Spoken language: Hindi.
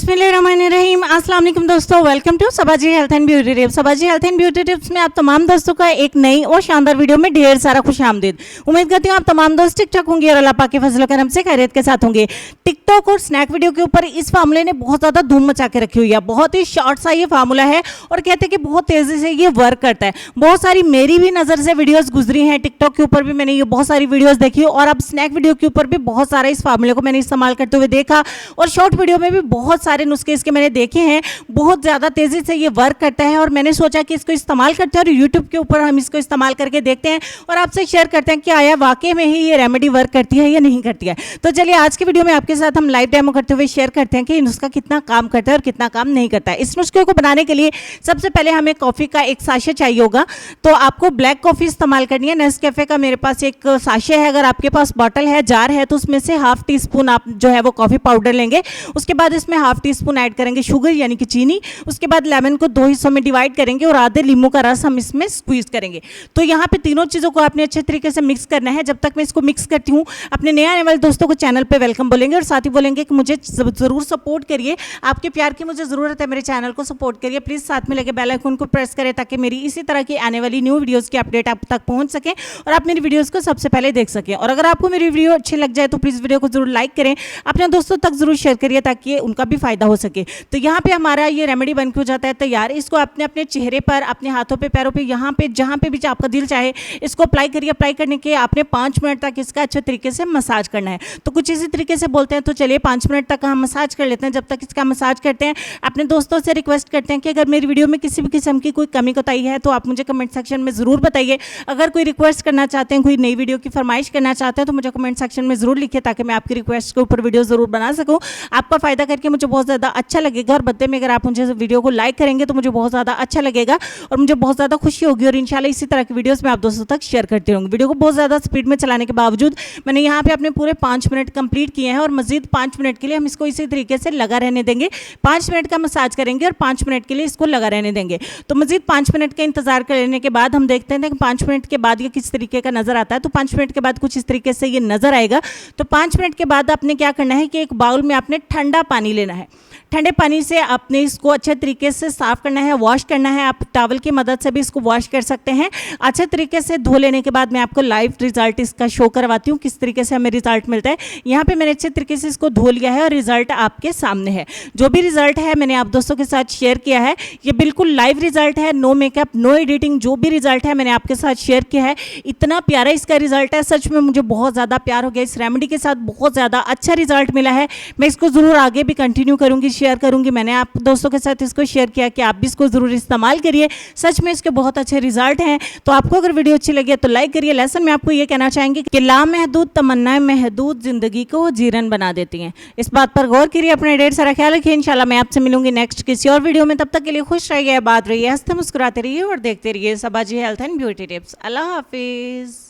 बिस्मिल्लाहिर्रहमानिर्रहीम। अस्सलाम वालेकुम दोस्तों, welcome to Sabaji health and beauty tips. Sabaji health and beauty tips में आप तमाम दोस्तों का एक नई और शानदार वीडियो में ढेर सारा खुश आमदीद। उम्मीद करती हूँ आप तमाम दोस्त ठीक ठाक होंगे और अल्लाह पाक के फजल करम से खैरियत के साथ होंगे। टिकटॉक और स्नैक वीडियो के ऊपर इस फार्मूले ने बहुत ज़्यादा धूम मचा के रखी हुई है। बहुत ही शॉर्ट सा ये फार्मूला है और कहते हैं कि बहुत तेज़ी से ये वर्क करता है। बहुत सारी मेरी भी नज़र से वीडियोज़ गुजरी हैं, टिकटॉक के ऊपर भी मैंने ये बहुत सारी वीडियोज़ देखी और अब स्नैक वीडियो के ऊपर भी बहुत सारा इस फार्मूले को मैंने इस्तेमाल करते हुए देखा और शॉर्ट वीडियो में भी बहुत सारे नुस्खे इसके मैंने देखे हैं। बहुत ज़्यादा तेज़ी से ये वर्क करता है और मैंने सोचा कि इसको इस्तेमाल करते हैं और यूट्यूब के ऊपर हम इसको इस्तेमाल करके देखते हैं और आपसे शेयर करते हैं कि आया वाकई में ही ये रेमेडी वर्क करती है या नहीं करती है। तो चलिए आज की वीडियो में आपके साथ हम लाइव डेमो करते हुए शेयर करते हैं कि ये नुस्खा कितना काम करता है और कितना काम नहीं करता है। इस नुस्खे को बनाने के लिए सबसे पहले हमें कॉफ़ी का एक साशे चाहिए होगा। तो आपको ब्लैक कॉफ़ी इस्तेमाल करनी है। नेस्कैफे का मेरे पास एक साशे है। अगर आपके पास बॉटल है, जार है, तो उसमें से हाफ टी स्पून आप जो है वो कॉफ़ी पाउडर लेंगे। उसके बाद इसमें हाफ टी स्पून ऐड करेंगे शुगर यानी कि चीनी। उसके बाद लेमन को 2 हिस्सों में डिवाइड करेंगे और आधे नींबू का रस हम इसमें स्क्वीज करेंगे। तो यहाँ पे तीनों चीज़ों को आपने अच्छे तरीके से मिक्स करना है। जब तक मैं इसको मिक्स करती हूँ अपने नए आने वाले दोस्तों को चैनल पे वेलकम बोलेंगे और साथ ही बोलेंगे कि मुझे ज़रूर सपोर्ट करिए। आपके प्यार की मुझे ज़रूरत है, मेरे चैनल को सपोर्ट करिए प्लीज़। साथ में लगे बेल आइकन को प्रेस करें ताकि मेरी इसी तरह की आने वाली न्यू वीडियोज़ की अपडेट आप तक पहुँच सकें और आप मेरी वीडियोज़ को सबसे पहले देख सकें। और अगर आपको मेरी वीडियो अच्छी लग जाए तो प्लीज़ वीडियो को जरूर लाइक करें, अपने दोस्तों तक जरूर शेयर करिए ताकि उनका भी फायदा हो सके। तो यहाँ पे हमारा ये रेमेडी बन के हो जाता है तैयार। इसको अपने अपने चेहरे पर, अपने हाथों पे, पैरों पे, यहाँ पे जहाँ पे भी आपका दिल चाहे इसको अप्लाई करिए। अप्लाई करने के आपने 5 मिनट तक इसका अच्छे तरीके से मसाज करना है। तो कुछ इसी तरीके से बोलते हैं, तो चलिए 5 मिनट तक हम मसाज कर लेते हैं। जब तक इसका मसाज करते हैं अपने दोस्तों से रिक्वेस्ट करते हैं कि अगर मेरी वीडियो में किसी भी किस्म की कोई कमी कोताही है तो आप मुझे कमेंट सेक्शन में ज़रूर बताइए। अगर कोई रिक्वेस्ट करना चाहते हैं, कोई नई वीडियो की फरमाइश करना चाहते हैं तो मुझे कमेंट सेक्शन में ज़रूर लिखिए ताकि मैं आपकी रिक्वेस्ट के ऊपर वीडियो ज़रूर बना सकूँ। आपका फ़ायदा करके मुझे बहुत ज़्यादा अच्छा लगेगा और बदले में अगर आप मुझे वीडियो को लाइक करेंगे तो मुझे बहुत ज़्यादा अच्छा लगेगा और मुझे बहुत ज़्यादा खुशी होगी और इंशाल्लाह इसी तरह की वीडियोस मैं आप दोस्तों तक शेयर करती रहूँगी। वीडियो को बहुत ज़्यादा स्पीड में चलाने के बावजूद मैंने यहाँ पे अपने पूरे 5 मिनट कंप्लीट किए हैं और मजीद 5 मिनट के लिए हम इसको इसी तरीके से लगा रहने देंगे। 5 मिनट का मसाज करेंगे और 5 मिनट के लिए इसको लगा रहने देंगे। तो मजीद 5 मिनट का इंतजार कर लेने के बाद हम देखते हैं कि 5 मिनट के बाद ये किस तरीके का नज़र आता है। तो 5 मिनट के बाद कुछ इस तरीके से ये नज़र आएगा। तो 5 मिनट के बाद आपने क्या करना है कि एक बाउल में आपने ठंडा पानी लेना है। ठंडे पानी से आपने इसको अच्छे तरीके से साफ़ करना है, वॉश करना है। आप टॉवल की मदद से भी इसको वॉश कर सकते हैं। अच्छे तरीके से धो लेने के बाद मैं आपको लाइव रिजल्ट इसका शो करवाती हूँ किस तरीके से हमें रिजल्ट मिलता है। यहाँ पे मैंने अच्छे तरीके से इसको धो लिया है और रिजल्ट आपके सामने है। जो भी रिजल्ट है मैंने आप दोस्तों के साथ शेयर किया है। ये बिल्कुल लाइव रिजल्ट है, नो मेकअप, नो एडिटिंग। जो भी रिजल्ट है मैंने आपके साथ शेयर किया है। इतना प्यारा इसका रिजल्ट है, सच में मुझे बहुत ज़्यादा प्यार हो गया। इस रेमेडी के साथ बहुत ज़्यादा अच्छा रिजल्ट मिला है। मैं इसको ज़रूर आगे भी कंटिन्यू करूँगी, शेयर करूँगी। मैंने आप दोस्तों के साथ इसको शेयर किया कि आप भी इसको ज़रूर इस्तेमाल करिए। सच में इसके बहुत अच्छे रिजल्ट हैं। तो आपको अगर वीडियो अच्छी लगी तो लाइक करिए। लेसन में आपको ये कहना चाहेंगे कि लामहदूद तमन्नाएं महदूद ज़िंदगी को जीरन बना देती हैं। इस बात पर गौर करिए, अपने ढेर सारा ख्याल रखिए। इंशाल्लाह मैं आपसे मिलूंगी नेक्स्ट किसी और वीडियो में। तब तक के लिए खुश रहिए, आबाद रहिए, हंसते मुस्कुराते रहिए और देखते रहिए सबाजी हेल्थ एंड ब्यूटी टिप्स। अल्लाह हाफिज़।